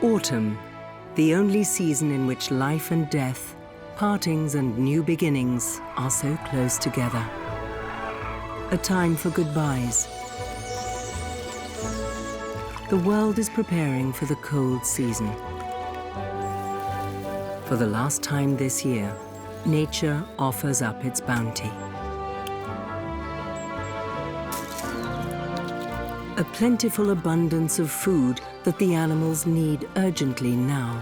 Autumn, the only season in which life and death, partings and new beginnings are so close together. A time for goodbyes. The world is preparing for the cold season. For the last time this year, nature offers up its bounty. A plentiful abundance of food that the animals need urgently now.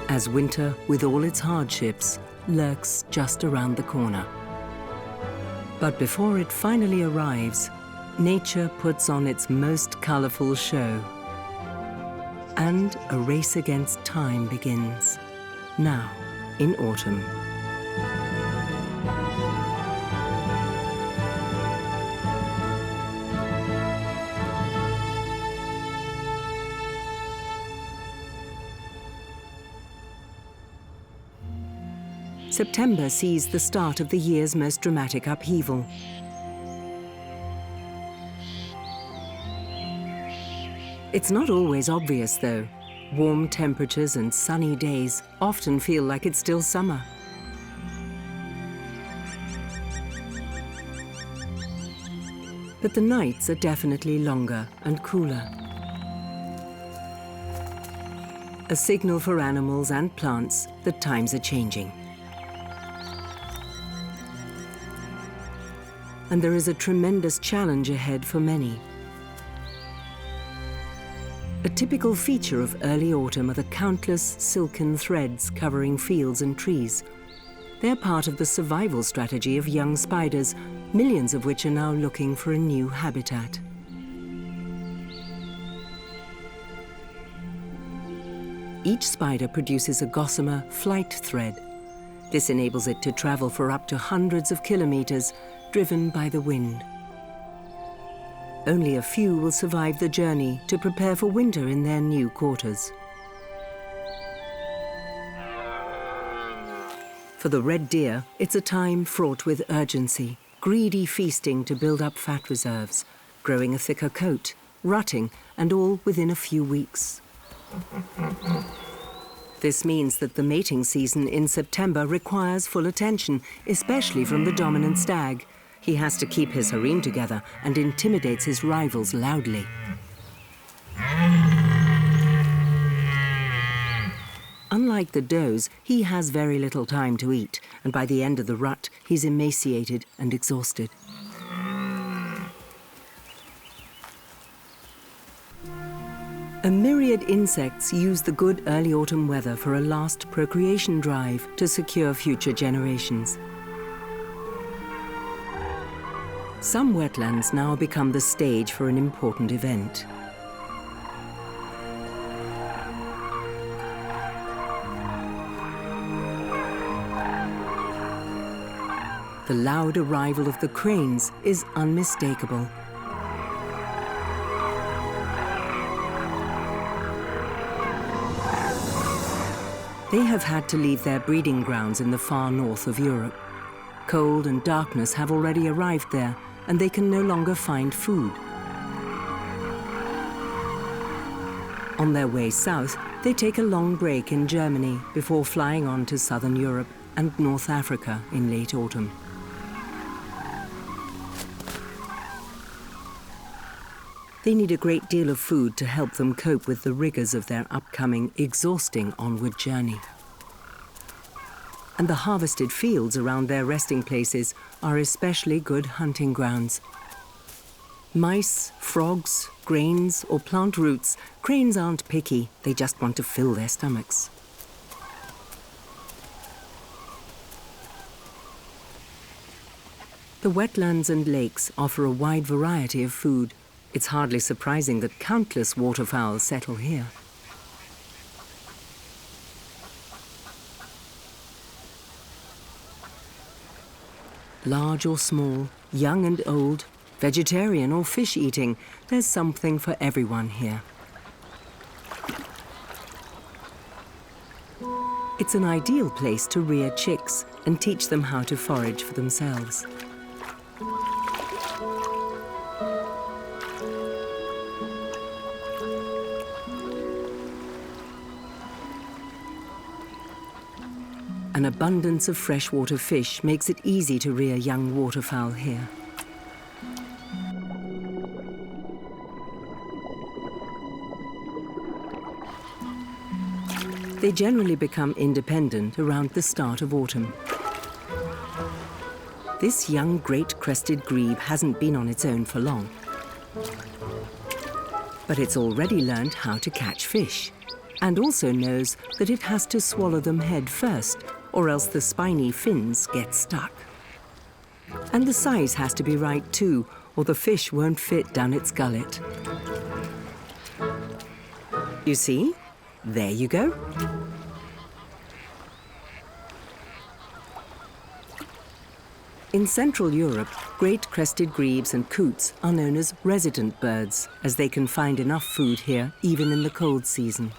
As winter, with all its hardships, lurks just around the corner. But before it finally arrives, nature puts on its most colorful show. And a race against time begins, now in autumn. September sees the start of the year's most dramatic upheaval. It's not always obvious, though. Warm temperatures and sunny days often feel like it's still summer. But the nights are definitely longer and cooler. A signal for animals and plants that times are changing. And there is a tremendous challenge ahead for many. A typical feature of early autumn are the countless silken threads covering fields and trees. They're part of the survival strategy of young spiders, millions of which are now looking for a new habitat. Each spider produces a gossamer flight thread. This enables it to travel for up to hundreds of kilometers, driven by the wind. Only a few will survive the journey to prepare for winter in their new quarters. For the red deer, it's a time fraught with urgency, greedy feasting to build up fat reserves, growing a thicker coat, rutting, and all within a few weeks. This means that the mating season in September requires full attention, especially from the dominant stag. He has to keep his harem together and intimidates his rivals loudly. Unlike the does, he has very little time to eat, and by the end of the rut, he's emaciated and exhausted. A myriad insects use the good early autumn weather for a last procreation drive to secure future generations. Some wetlands now become the stage for an important event. The loud arrival of the cranes is unmistakable. They have had to leave their breeding grounds in the far north of Europe. Cold and darkness have already arrived there, and they can no longer find food. On their way south, they take a long break in Germany before flying on to southern Europe and North Africa in late autumn. They need a great deal of food to help them cope with the rigors of their upcoming, exhausting onward journey. And the harvested fields around their resting places are especially good hunting grounds. Mice, frogs, grains, or plant roots, cranes aren't picky, they just want to fill their stomachs. The wetlands and lakes offer a wide variety of food. It's hardly surprising that countless waterfowl settle here. Large or small, young and old, vegetarian or fish-eating, there's something for everyone here. It's an ideal place to rear chicks and teach them how to forage for themselves. An abundance of freshwater fish makes it easy to rear young waterfowl here. They generally become independent around the start of autumn. This young great-crested grebe hasn't been on its own for long, but it's already learned how to catch fish, and also knows that it has to swallow them head first, or else the spiny fins get stuck. And the size has to be right too, or the fish won't fit down its gullet. You see? There you go. In Central Europe, great crested grebes and coots are known as resident birds, as they can find enough food here even in the cold season.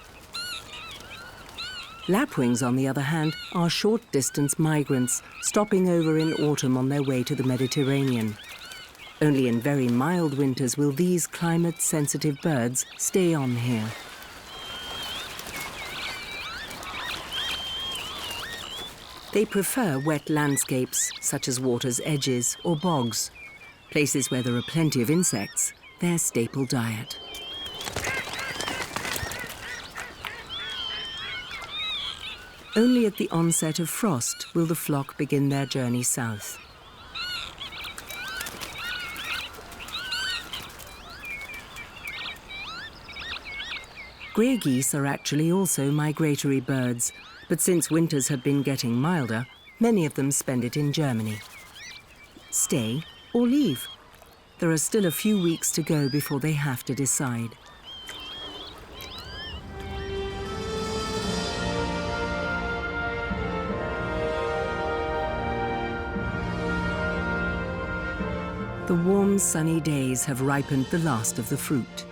Lapwings, on the other hand, are short-distance migrants, stopping over in autumn on their way to the Mediterranean. Only in very mild winters will these climate-sensitive birds stay on here. They prefer wet landscapes, such as water's edges or bogs. Places where there are plenty of insects, their staple diet. Only at the onset of frost will the flock begin their journey south. Grey geese are actually also migratory birds, but since winters have been getting milder, many of them spend it in Germany. Stay or leave? There are still a few weeks to go before they have to decide. The warm, sunny days have ripened the last of the fruit.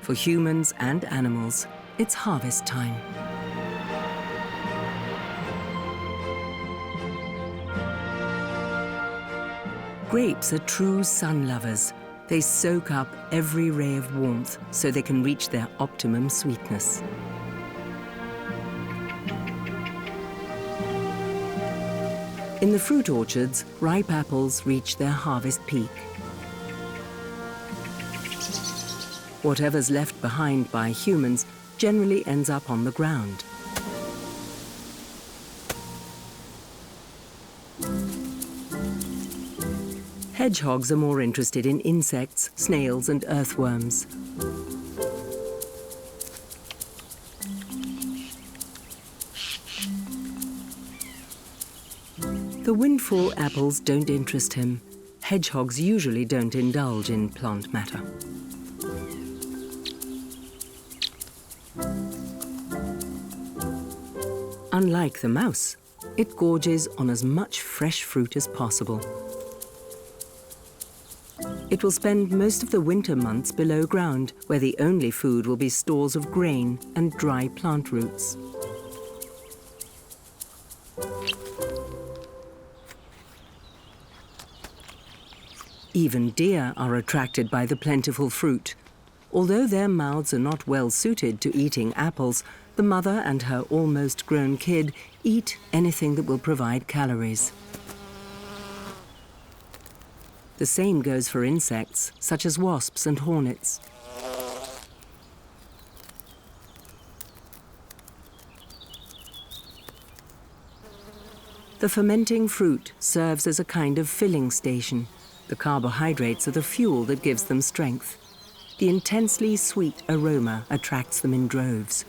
For humans and animals, it's harvest time. Grapes are true sun lovers. They soak up every ray of warmth so they can reach their optimum sweetness. In the fruit orchards, ripe apples reach their harvest peak. Whatever's left behind by humans generally ends up on the ground. Hedgehogs are more interested in insects, snails, and earthworms. The windfall apples don't interest him. Hedgehogs usually don't indulge in plant matter. Unlike the mouse, it gorges on as much fresh fruit as possible. It will spend most of the winter months below ground, where the only food will be stores of grain and dry plant roots. Even deer are attracted by the plentiful fruit. Although their mouths are not well suited to eating apples, the mother and her almost grown kid eat anything that will provide calories. The same goes for insects, such as wasps and hornets. The fermenting fruit serves as a kind of filling station. The carbohydrates are the fuel that gives them strength. The intensely sweet aroma attracts them in droves.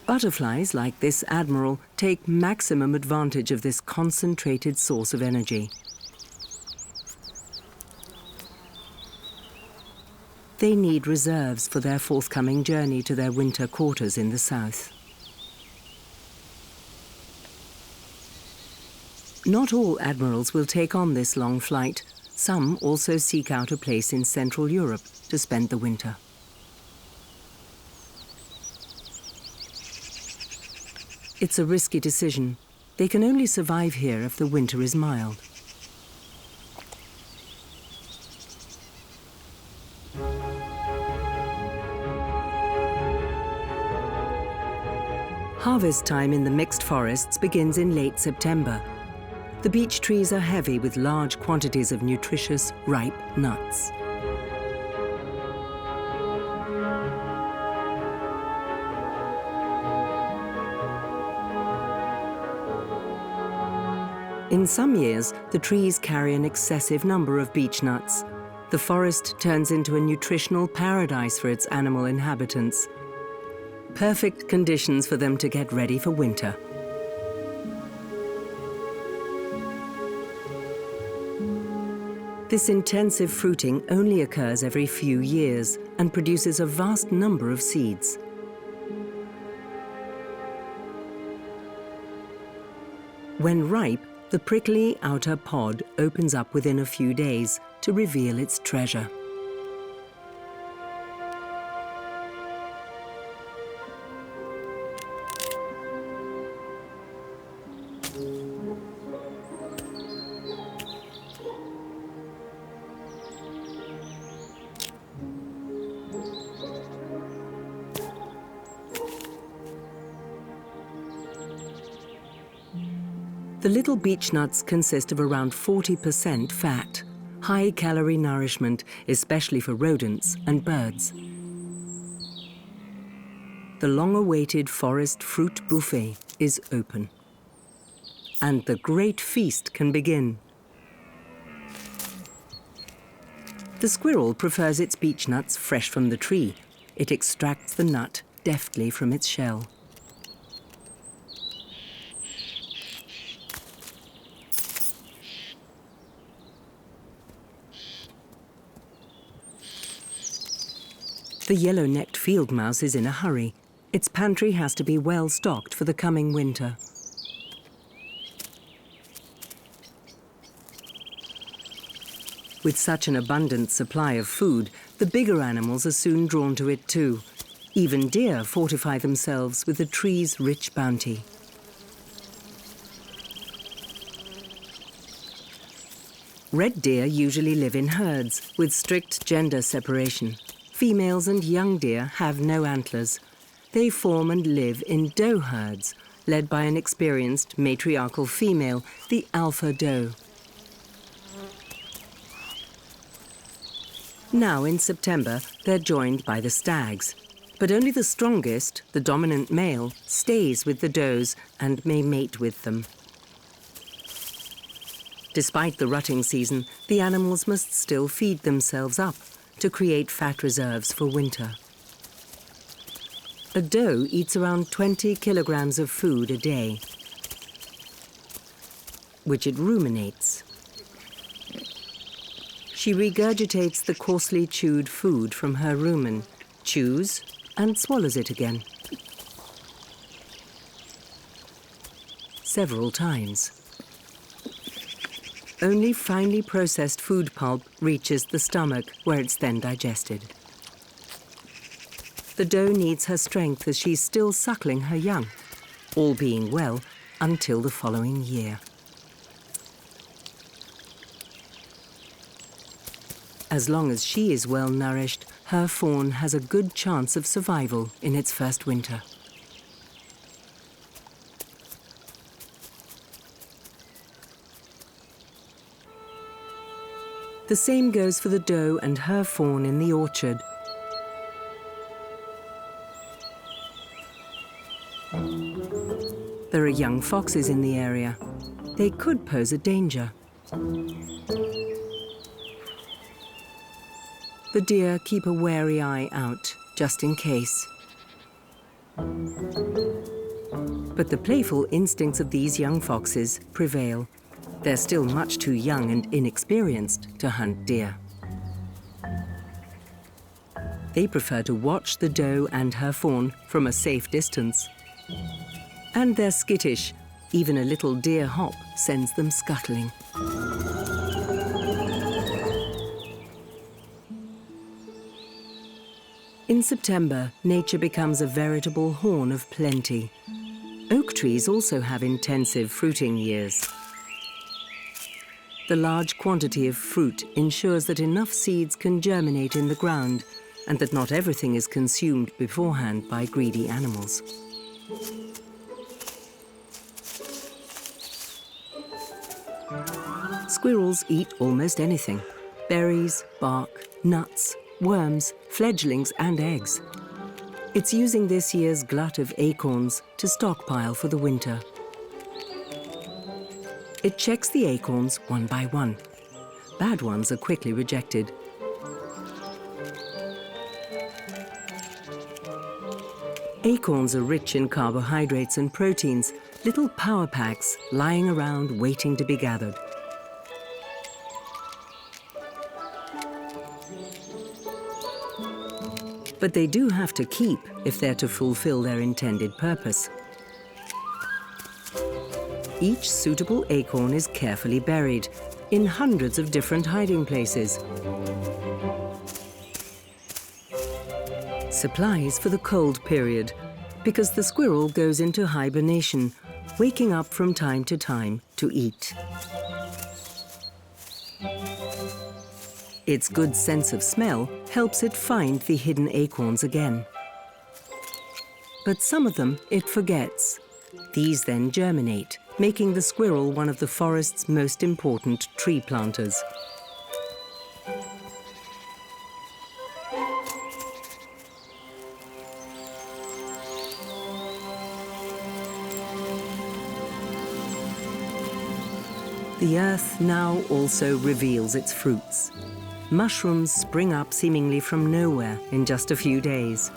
Butterflies, like this admiral, take maximum advantage of this concentrated source of energy. They need reserves for their forthcoming journey to their winter quarters in the south. Not all admirals will take on this long flight. Some also seek out a place in Central Europe to spend the winter. It's a risky decision. They can only survive here if the winter is mild. Harvest time in the mixed forests begins in late September. The beech trees are heavy with large quantities of nutritious, ripe nuts. In some years, the trees carry an excessive number of beech nuts. The forest turns into a nutritional paradise for its animal inhabitants. Perfect conditions for them to get ready for winter. This intensive fruiting only occurs every few years and produces a vast number of seeds. When ripe, the prickly outer pod opens up within a few days to reveal its treasure. The little beech nuts consist of around 40% fat, high-calorie nourishment, especially for rodents and birds. The long-awaited forest fruit buffet is open. And the great feast can begin. The squirrel prefers its beech nuts fresh from the tree. It extracts the nut deftly from its shell. The yellow-necked field mouse is in a hurry. Its pantry has to be well stocked for the coming winter. With such an abundant supply of food, the bigger animals are soon drawn to it too. Even deer fortify themselves with the tree's rich bounty. Red deer usually live in herds with strict gender separation. Females and young deer have no antlers. They form and live in doe herds, led by an experienced matriarchal female, the alpha doe. Now in September, they're joined by the stags. But only the strongest, the dominant male, stays with the does and may mate with them. Despite the rutting season, the animals must still feed themselves up to create fat reserves for winter. A doe eats around 20 kilograms of food a day, which it ruminates. She regurgitates the coarsely chewed food from her rumen, chews and swallows it again. Several times. Only finely processed food pulp reaches the stomach, where it's then digested. The doe needs her strength as she's still suckling her young, all being well until the following year. As long as she is well nourished, her fawn has a good chance of survival in its first winter. The same goes for the doe and her fawn in the orchard. There are young foxes in the area. They could pose a danger. The deer keep a wary eye out, just in case. But the playful instincts of these young foxes prevail. They're still much too young and inexperienced to hunt deer. They prefer to watch the doe and her fawn from a safe distance. And they're skittish. Even a little deer hop sends them scuttling. In September, nature becomes a veritable horn of plenty. Oak trees also have intensive fruiting years. The large quantity of fruit ensures that enough seeds can germinate in the ground and that not everything is consumed beforehand by greedy animals. Squirrels eat almost anything: berries, bark, nuts, worms, fledglings and eggs. It's using this year's glut of acorns to stockpile for the winter. It checks the acorns one by one. Bad ones are quickly rejected. Acorns are rich in carbohydrates and proteins, little power packs lying around waiting to be gathered. But they do have to keep if they're to fulfill their intended purpose. Each suitable acorn is carefully buried in hundreds of different hiding places. Supplies for the cold period, because the squirrel goes into hibernation, waking up from time to time to eat. Its good sense of smell helps it find the hidden acorns again. But some of them it forgets. These then germinate, making the squirrel one of the forest's most important tree planters. The earth now also reveals its fruits. Mushrooms spring up seemingly from nowhere in just a few days.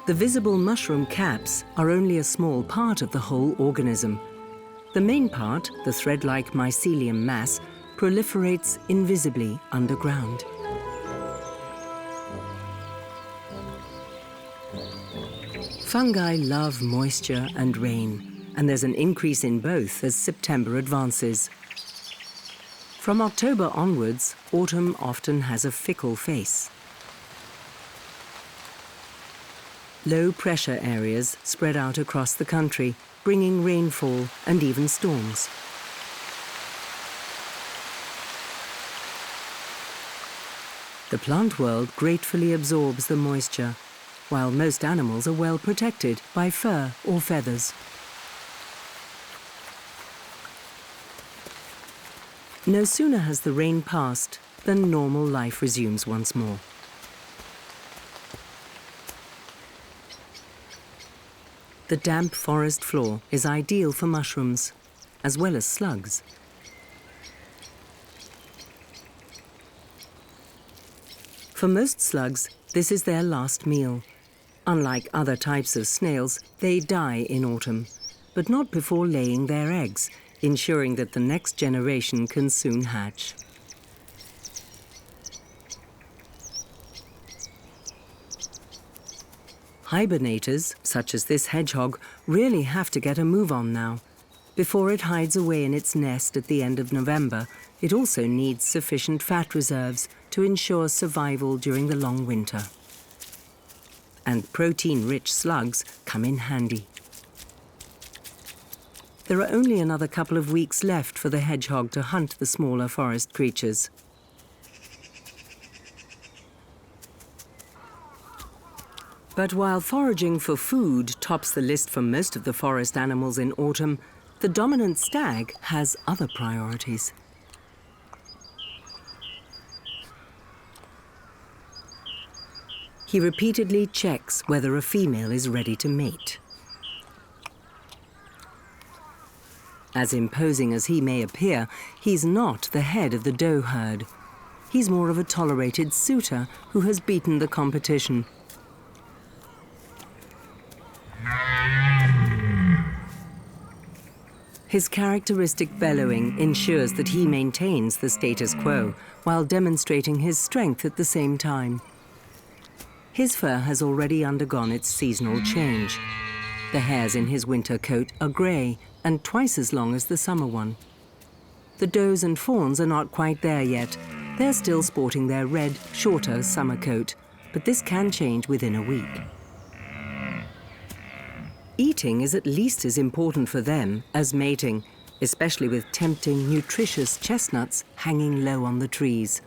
The visible mushroom caps are only a small part of the whole organism. The main part, the thread-like mycelium mass, proliferates invisibly underground. Fungi love moisture and rain, and there's an increase in both as September advances. From October onwards, autumn often has a fickle face. Low-pressure areas spread out across the country, bringing rainfall and even storms. The plant world gratefully absorbs the moisture, while most animals are well protected by fur or feathers. No sooner has the rain passed than normal life resumes once more. The damp forest floor is ideal for mushrooms, as well as slugs. For most slugs, this is their last meal. Unlike other types of snails, they die in autumn, but not before laying their eggs, ensuring that the next generation can soon hatch. Hibernators, such as this hedgehog, really have to get a move on now. Before it hides away in its nest at the end of November, it also needs sufficient fat reserves to ensure survival during the long winter. And protein-rich slugs come in handy. There are only another couple of weeks left for the hedgehog to hunt the smaller forest creatures. But while foraging for food tops the list for most of the forest animals in autumn, the dominant stag has other priorities. He repeatedly checks whether a female is ready to mate. As imposing as he may appear, he's not the head of the doe herd. He's more of a tolerated suitor who has beaten the competition. His characteristic bellowing ensures that he maintains the status quo while demonstrating his strength at the same time. His fur has already undergone its seasonal change. The hairs in his winter coat are grey and twice as long as the summer one. The does and fawns are not quite there yet. They're still sporting their red, shorter summer coat, but this can change within a week. Eating is at least as important for them as mating, especially with tempting, nutritious chestnuts hanging low on the trees.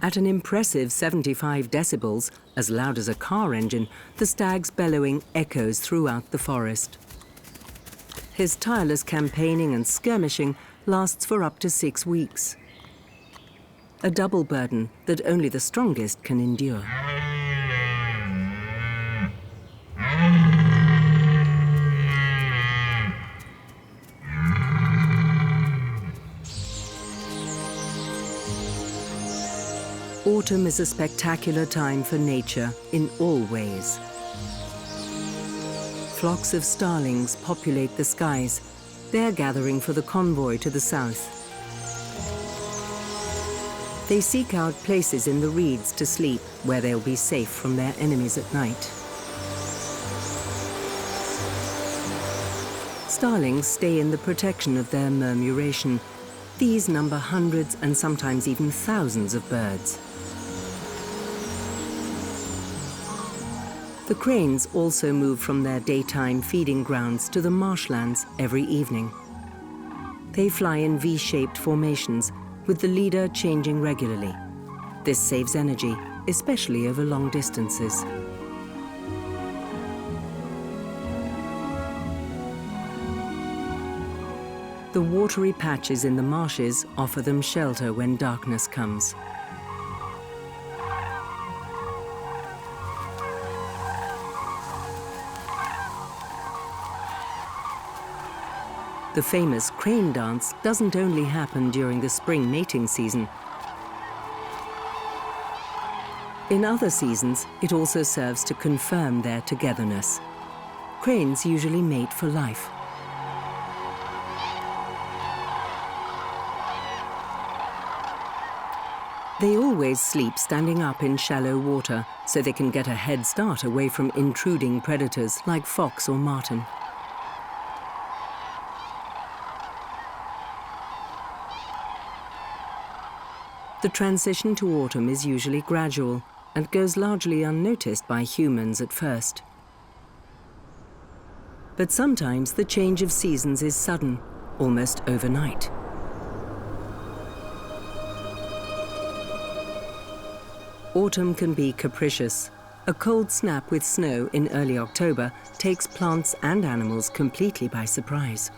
At an impressive 75 decibels, as loud as a car engine, the stag's bellowing echoes throughout the forest. His tireless campaigning and skirmishing lasts for up to 6 weeks. A double burden that only the strongest can endure. Autumn is a spectacular time for nature in all ways. Flocks of starlings populate the skies. They're gathering for the convoy to the south. They seek out places in the reeds to sleep where they'll be safe from their enemies at night. Starlings stay in the protection of their murmuration. These number hundreds and sometimes even thousands of birds. The cranes also move from their daytime feeding grounds to the marshlands every evening. They fly in V-shaped formations, with the leader changing regularly. This saves energy, especially over long distances. The watery patches in the marshes offer them shelter when darkness comes. The famous crane dance doesn't only happen during the spring mating season. In other seasons, it also serves to confirm their togetherness. Cranes usually mate for life. They always sleep standing up in shallow water so they can get a head start away from intruding predators like fox or marten. The transition to autumn is usually gradual and goes largely unnoticed by humans at first. But sometimes the change of seasons is sudden, almost overnight. Autumn can be capricious. A cold snap with snow in early October takes plants and animals completely by surprise.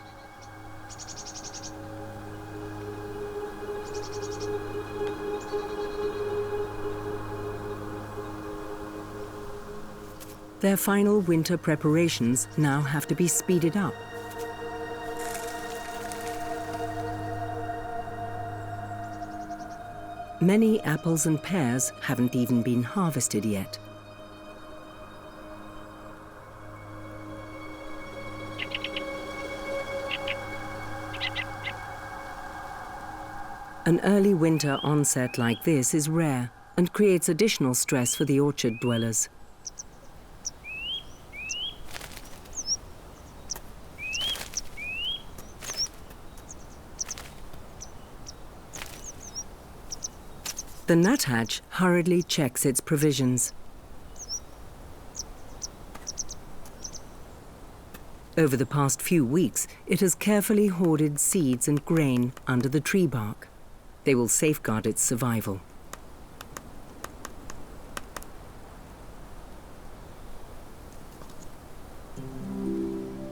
Their final winter preparations now have to be speeded up. Many apples and pears haven't even been harvested yet. An early winter onset like this is rare and creates additional stress for the orchard dwellers. The nuthatch hurriedly checks its provisions. Over the past few weeks, it has carefully hoarded seeds and grain under the tree bark. They will safeguard its survival.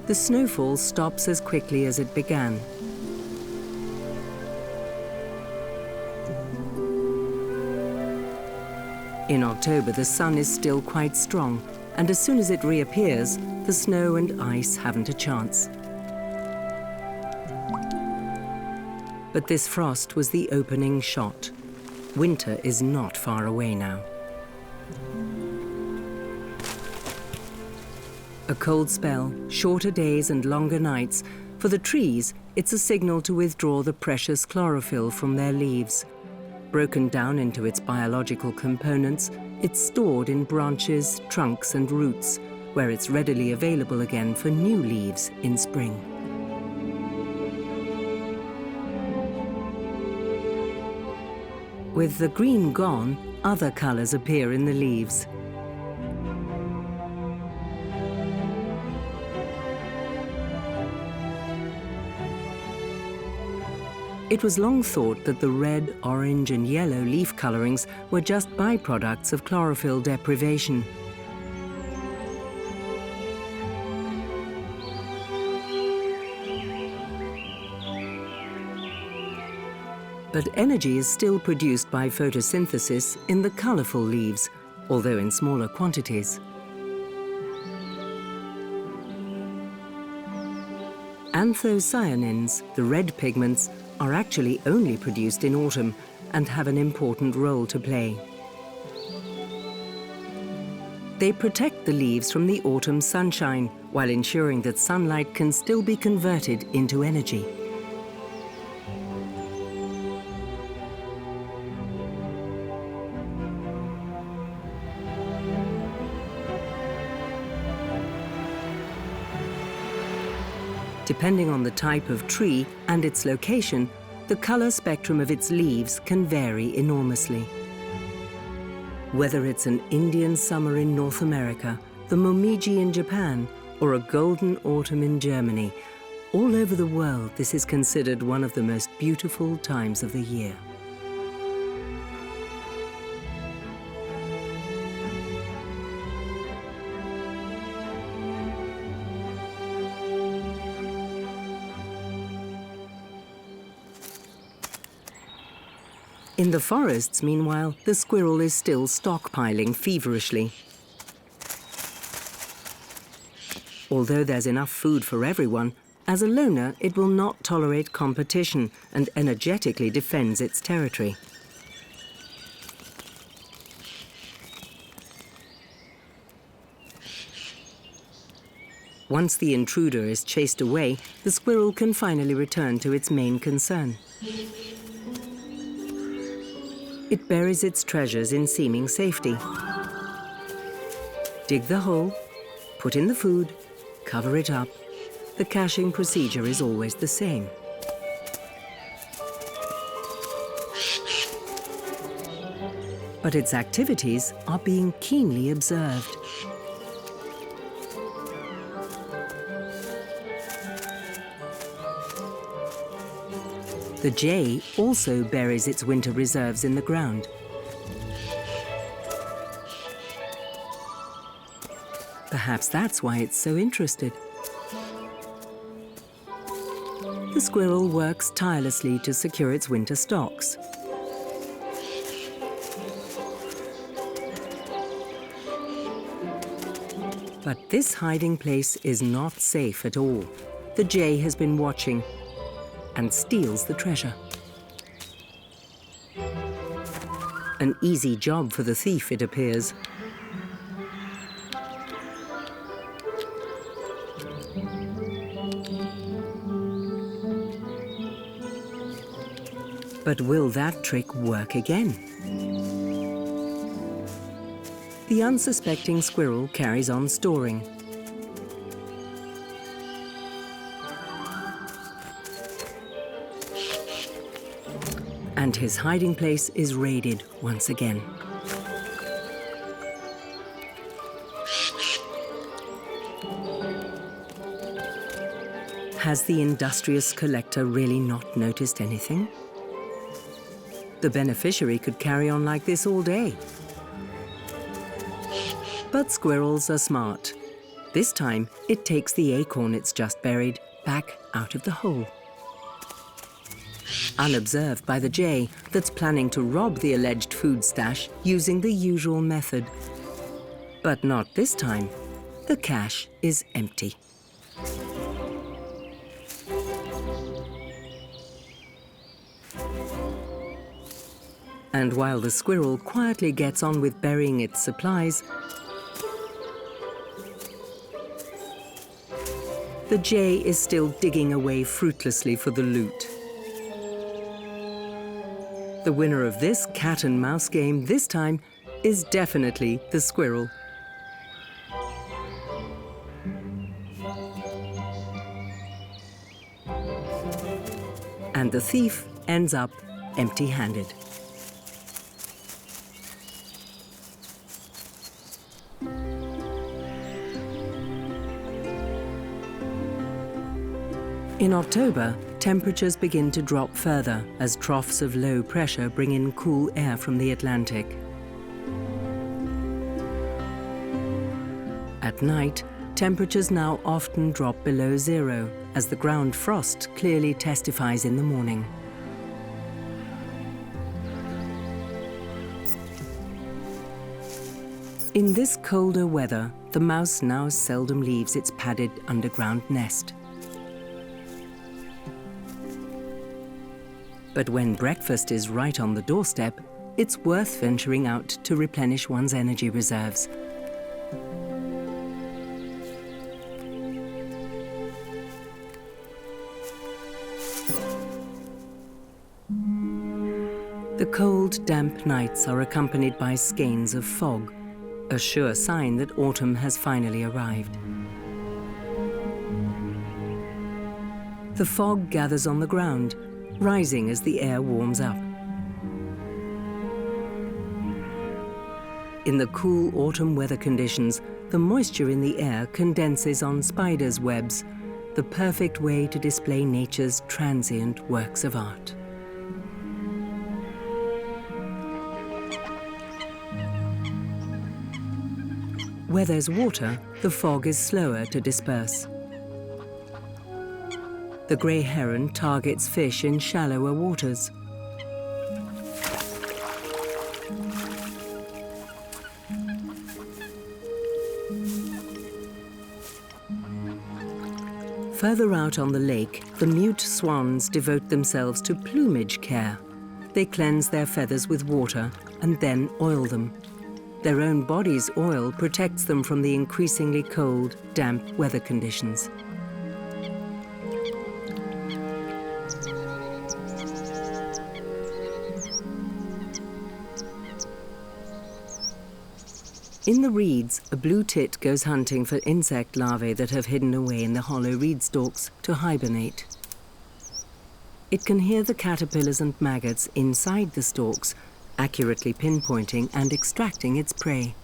The snowfall stops as quickly as it began. In October, the sun is still quite strong, and as soon as it reappears, the snow and ice haven't a chance. But this frost was the opening shot. Winter is not far away now. A cold spell, shorter days and longer nights. For the trees, it's a signal to withdraw the precious chlorophyll from their leaves. Broken down into its biological components, it's stored in branches, trunks and roots, where it's readily available again for new leaves in spring. With the green gone, other colors appear in the leaves. It was long thought that the red, orange and yellow leaf colorings were just byproducts of chlorophyll deprivation. But energy is still produced by photosynthesis in the colorful leaves, although in smaller quantities. Anthocyanins, the red pigments, are actually only produced in autumn and have an important role to play. They protect the leaves from the autumn sunshine while ensuring that sunlight can still be converted into energy. Depending on the type of tree and its location, the color spectrum of its leaves can vary enormously. Whether it's an Indian summer in North America, the Momiji in Japan, or a golden autumn in Germany, all over the world this is considered one of the most beautiful times of the year. In the forests, meanwhile, the squirrel is still stockpiling feverishly. Although there's enough food for everyone, as a loner, it will not tolerate competition and energetically defends its territory. Once the intruder is chased away, the squirrel can finally return to its main concern. It buries its treasures in seeming safety. Dig the hole, put in the food, cover it up. The caching procedure is always the same. But its activities are being keenly observed. The jay also buries its winter reserves in the ground. Perhaps that's why it's so interested. The squirrel works tirelessly to secure its winter stocks. But this hiding place is not safe at all. The jay has been watching and steals the treasure. An easy job for the thief, it appears. But will that trick work again? The unsuspecting squirrel carries on storing. And his hiding place is raided once again. Has the industrious collector really not noticed anything? The beneficiary could carry on like this all day. But squirrels are smart. This time, it takes the acorn it's just buried back out of the hole. Unobserved by the jay that's planning to rob the alleged food stash using the usual method. But not this time. The cache is empty. And while the squirrel quietly gets on with burying its supplies, the jay is still digging away fruitlessly for the loot. The winner of this cat and mouse game this time is definitely the squirrel. And the thief ends up empty-handed. In October, temperatures begin to drop further as troughs of low pressure bring in cool air from the Atlantic. At night, temperatures now often drop below zero, as the ground frost clearly testifies in the morning. In this colder weather, the mouse now seldom leaves its padded underground nest. But when breakfast is right on the doorstep, it's worth venturing out to replenish one's energy reserves. The cold, damp nights are accompanied by skeins of fog, a sure sign that autumn has finally arrived. The fog gathers on the ground, rising as the air warms up. In the cool autumn weather conditions, the moisture in the air condenses on spiders' webs, the perfect way to display nature's transient works of art. Where there's water, the fog is slower to disperse. The grey heron targets fish in shallower waters. Further out on the lake, the mute swans devote themselves to plumage care. They cleanse their feathers with water and then oil them. Their own body's oil protects them from the increasingly cold, damp weather conditions. In the reeds, a blue tit goes hunting for insect larvae that have hidden away in the hollow reed stalks to hibernate. It can hear the caterpillars and maggots inside the stalks, accurately pinpointing and extracting its prey.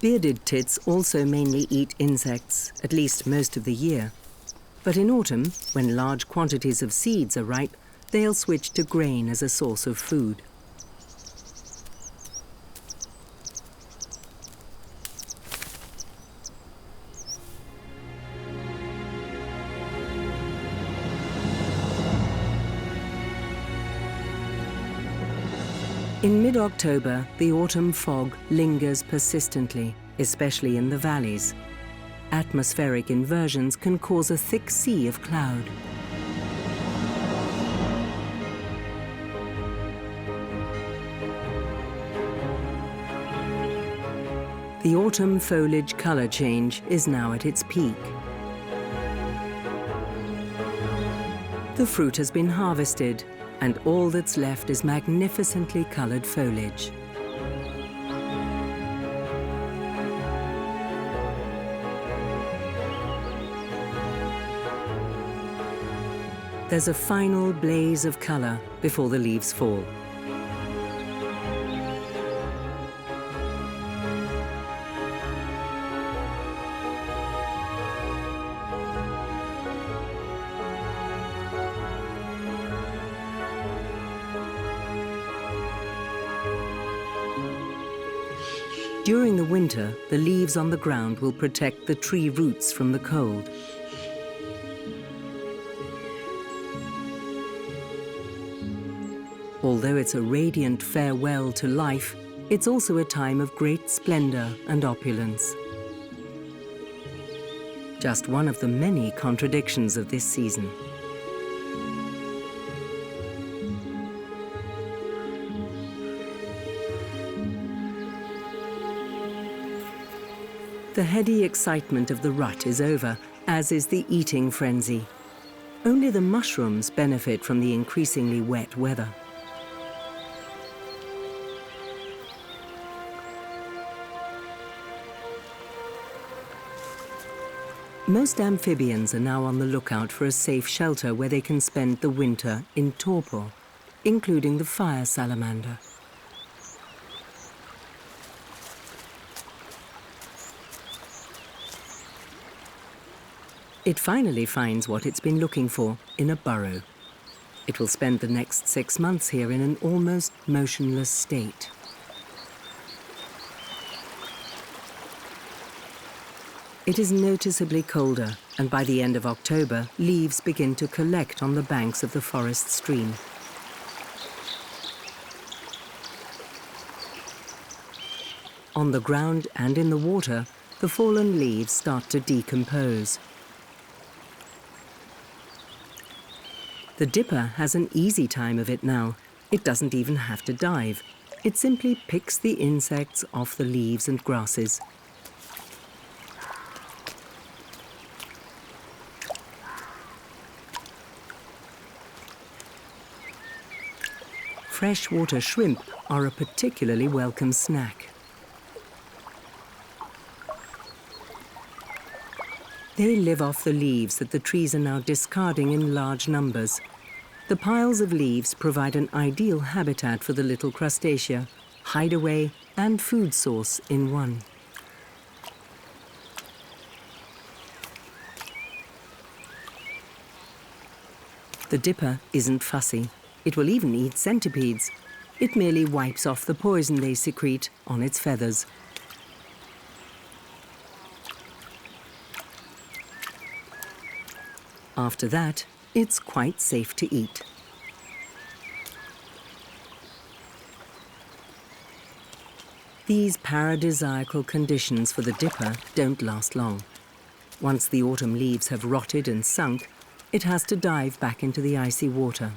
Bearded tits also mainly eat insects, at least most of the year. But in autumn, when large quantities of seeds are ripe, they'll switch to grain as a source of food. In mid-October, the autumn fog lingers persistently, especially in the valleys. Atmospheric inversions can cause a thick sea of cloud. The autumn foliage color change is now at its peak. The fruit has been harvested, and all that's left is magnificently colored foliage. There's a final blaze of color before the leaves fall. During the winter, the leaves on the ground will protect the tree roots from the cold. Although it's a radiant farewell to life, it's also a time of great splendor and opulence. Just one of the many contradictions of this season. The heady excitement of the rut is over, as is the eating frenzy. Only the mushrooms benefit from the increasingly wet weather. Most amphibians are now on the lookout for a safe shelter where they can spend the winter in torpor, including the fire salamander. It finally finds what it's been looking for in a burrow. It will spend the next 6 months here in an almost motionless state. It is noticeably colder, and by the end of October, leaves begin to collect on the banks of the forest stream. On the ground and in the water, the fallen leaves start to decompose. The dipper has an easy time of it now. It doesn't even have to dive. It simply picks the insects off the leaves and grasses. Freshwater shrimp are a particularly welcome snack. They live off the leaves that the trees are now discarding in large numbers. The piles of leaves provide an ideal habitat for the little crustacea, hideaway and food source in one. The dipper isn't fussy. It will even eat centipedes. It merely wipes off the poison they secrete on its feathers. After that, it's quite safe to eat. These paradisiacal conditions for the dipper don't last long. Once the autumn leaves have rotted and sunk, it has to dive back into the icy water.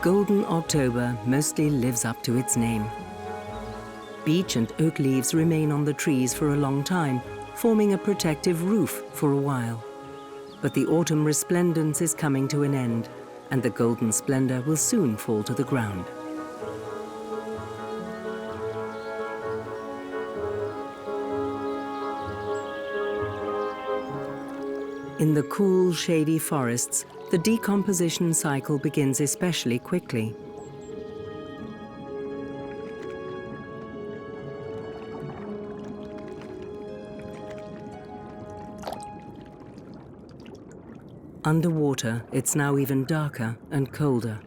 Golden October mostly lives up to its name. Beech and oak leaves remain on the trees for a long time, forming a protective roof for a while. But the autumn resplendence is coming to an end, and the golden splendor will soon fall to the ground. In the cool, shady forests, the decomposition cycle begins especially quickly. Underwater, it's now even darker and colder.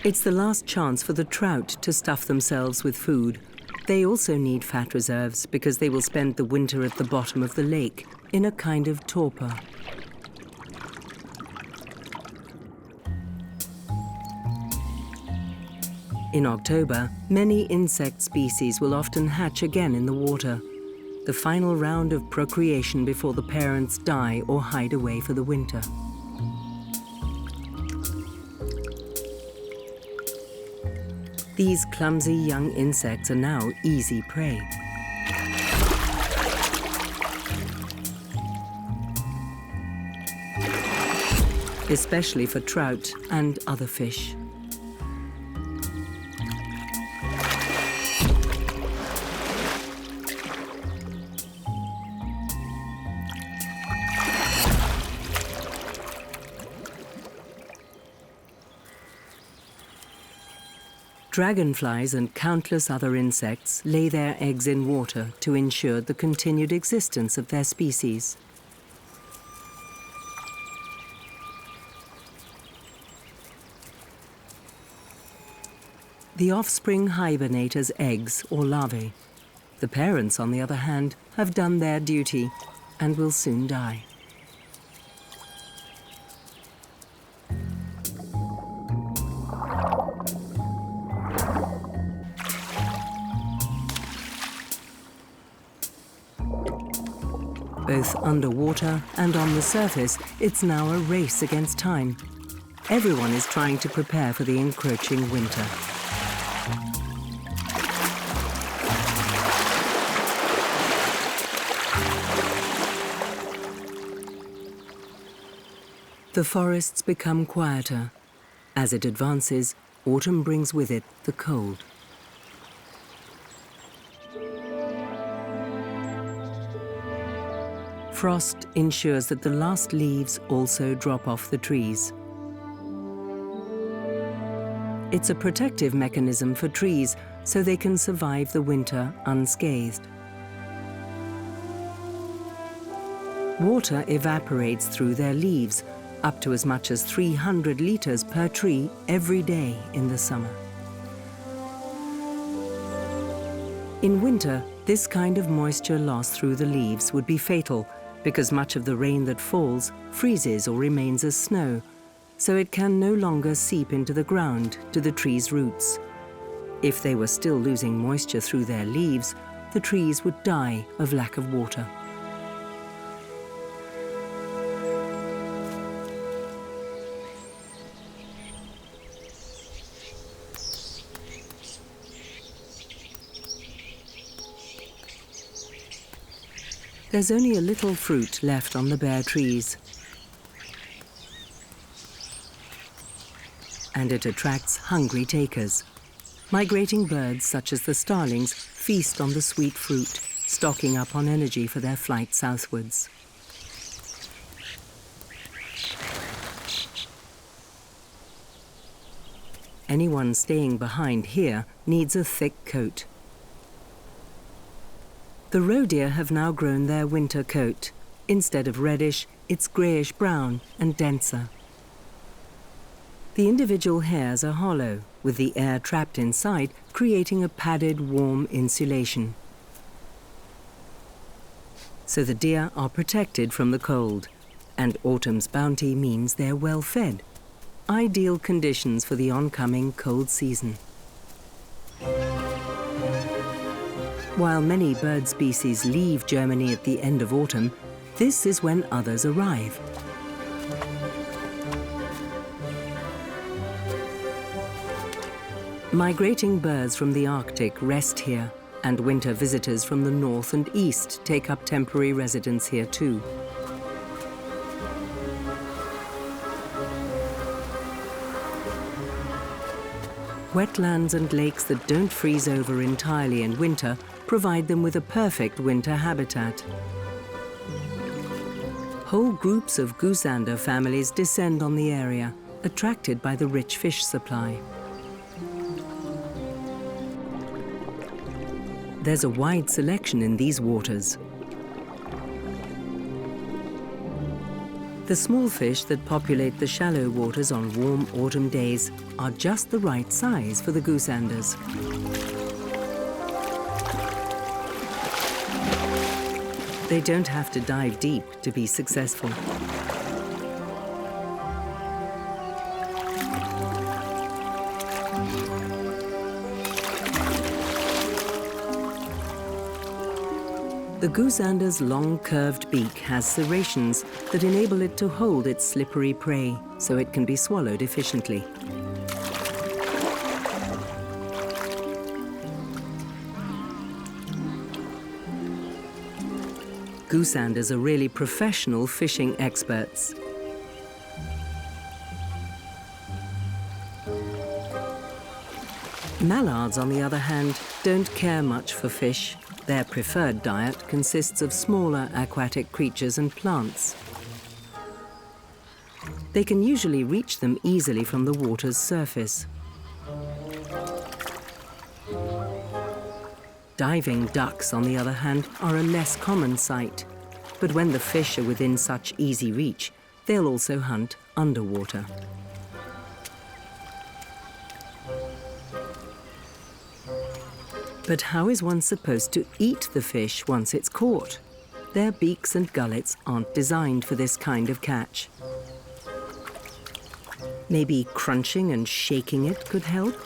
It's the last chance for the trout to stuff themselves with food. They also need fat reserves because they will spend the winter at the bottom of the lake in a kind of torpor. In October, many insect species will often hatch again in the water, the final round of procreation before the parents die or hide away for the winter. These clumsy young insects are now easy prey. Especially for trout and other fish. Dragonflies and countless other insects lay their eggs in water to ensure the continued existence of their species. The offspring hibernate as eggs or larvae. The parents, on the other hand, have done their duty and will soon die. Both underwater and on the surface, it's now a race against time. Everyone is trying to prepare for the encroaching winter. The forests become quieter. As it advances, autumn brings with it the cold. Frost ensures that the last leaves also drop off the trees. It's a protective mechanism for trees so they can survive the winter unscathed. Water evaporates through their leaves, up to as much as 300 litres per tree every day in the summer. In winter, this kind of moisture loss through the leaves would be fatal because much of the rain that falls freezes or remains as snow, so it can no longer seep into the ground to the tree's roots. If they were still losing moisture through their leaves, the trees would die of lack of water. There's only a little fruit left on the bare trees, and it attracts hungry takers. Migrating birds such as the starlings feast on the sweet fruit, stocking up on energy for their flight southwards. Anyone staying behind here needs a thick coat. The roe deer have now grown their winter coat. Instead of reddish, it's greyish-brown and denser. The individual hairs are hollow, with the air trapped inside, creating a padded, warm insulation. So the deer are protected from the cold, and autumn's bounty means they're well fed. Ideal conditions for the oncoming cold season. While many bird species leave Germany at the end of autumn, this is when others arrive. Migrating birds from the Arctic rest here, and winter visitors from the north and east take up temporary residence here too. Wetlands and lakes that don't freeze over entirely in winter provide them with a perfect winter habitat. Whole groups of goosander families descend on the area, attracted by the rich fish supply. There's a wide selection in these waters. The small fish that populate the shallow waters on warm autumn days are just the right size for the goosanders. They don't have to dive deep to be successful. The goosander's long curved beak has serrations that enable it to hold its slippery prey so it can be swallowed efficiently. Goosanders are really professional fishing experts. Mallards, on the other hand, don't care much for fish. Their preferred diet consists of smaller aquatic creatures and plants. They can usually reach them easily from the water's surface. Diving ducks, on the other hand, are a less common sight. But when the fish are within such easy reach, they'll also hunt underwater. But how is one supposed to eat the fish once it's caught? Their beaks and gullets aren't designed for this kind of catch. Maybe crunching and shaking it could help?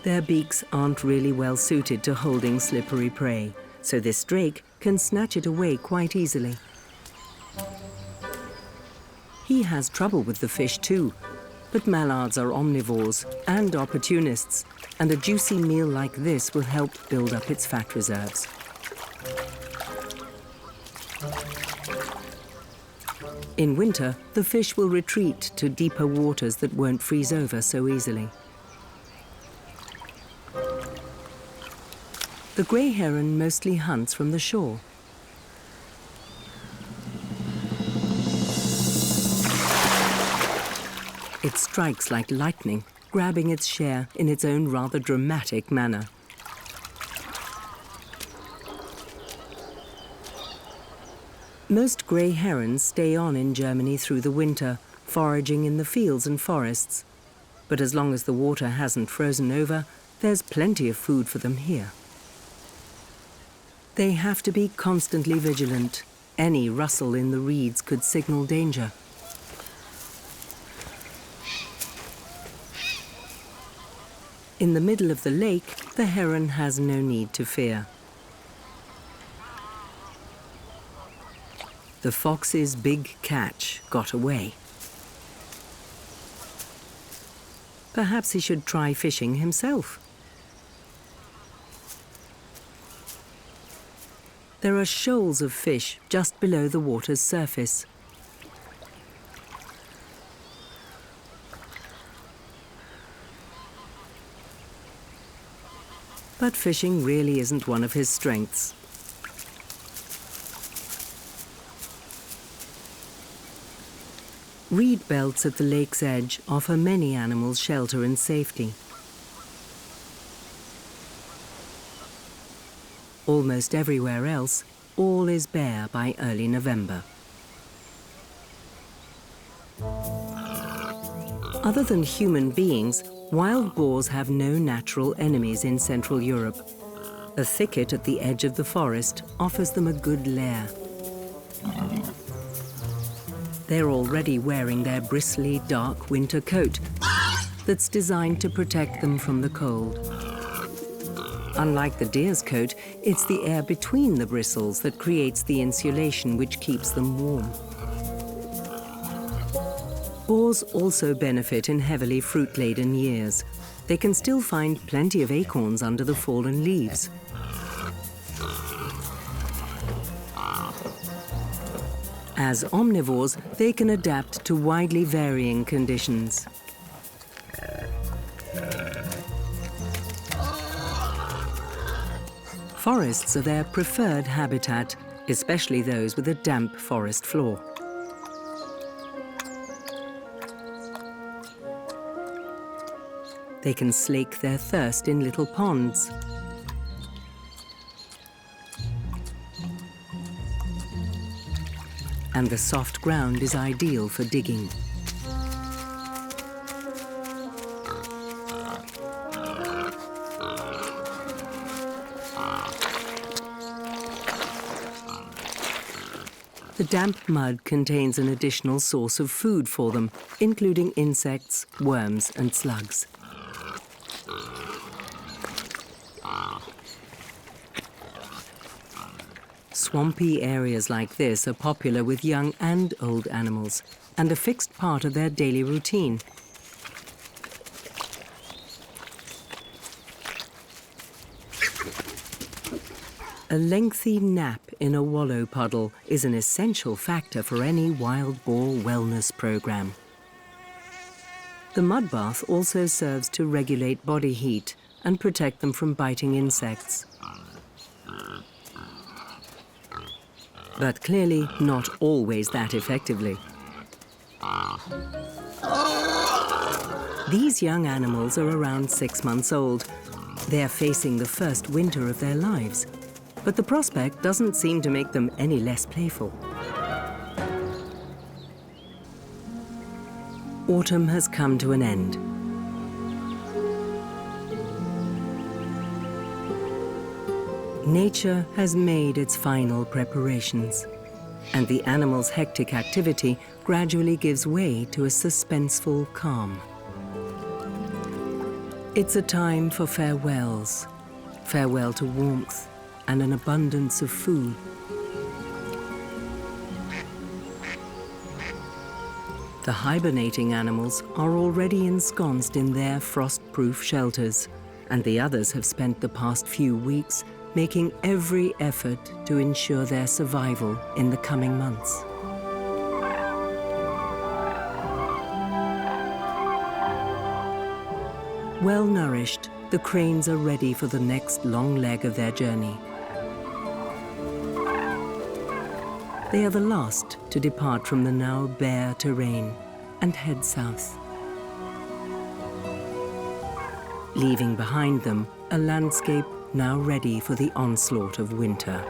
Their beaks aren't really well suited to holding slippery prey, so this drake can snatch it away quite easily. He has trouble with the fish too, but mallards are omnivores and opportunists, and a juicy meal like this will help build up its fat reserves. In winter, the fish will retreat to deeper waters that won't freeze over so easily. The grey heron mostly hunts from the shore. It strikes like lightning, grabbing its share in its own rather dramatic manner. Most grey herons stay on in Germany through the winter, foraging in the fields and forests. But as long as the water hasn't frozen over, there's plenty of food for them here. They have to be constantly vigilant. Any rustle in the reeds could signal danger. In the middle of the lake, the heron has no need to fear. The fox's big catch got away. Perhaps he should try fishing himself. There are shoals of fish just below the water's surface. But fishing really isn't one of his strengths. Reed belts at the lake's edge offer many animals shelter and safety. Almost everywhere else, all is bare by early November. Other than human beings, wild boars have no natural enemies in Central Europe. A thicket at the edge of the forest offers them a good lair. They're already wearing their bristly, dark winter coat that's designed to protect them from the cold. Unlike the deer's coat, it's the air between the bristles that creates the insulation which keeps them warm. Boars also benefit in heavily fruit-laden years. They can still find plenty of acorns under the fallen leaves. As omnivores, they can adapt to widely varying conditions. Forests are their preferred habitat, especially those with a damp forest floor. They can slake their thirst in little ponds. And the soft ground is ideal for digging. The damp mud contains an additional source of food for them, including insects, worms, and slugs. Swampy areas like this are popular with young and old animals, and a fixed part of their daily routine. A lengthy nap in a wallow puddle is an essential factor for any wild boar wellness program. The mud bath also serves to regulate body heat and protect them from biting insects. But clearly not always that effectively. These young animals are around 6 months old. They are facing the first winter of their lives. But the prospect doesn't seem to make them any less playful. Autumn has come to an end. Nature has made its final preparations, and the animals' hectic activity gradually gives way to a suspenseful calm. It's a time for farewells, farewell to warmth and an abundance of food. The hibernating animals are already ensconced in their frost-proof shelters, and the others have spent the past few weeks making every effort to ensure their survival in the coming months. Well nourished, the cranes are ready for the next long leg of their journey. They are the last to depart from the now bare terrain and head south, leaving behind them a landscape now ready for the onslaught of winter.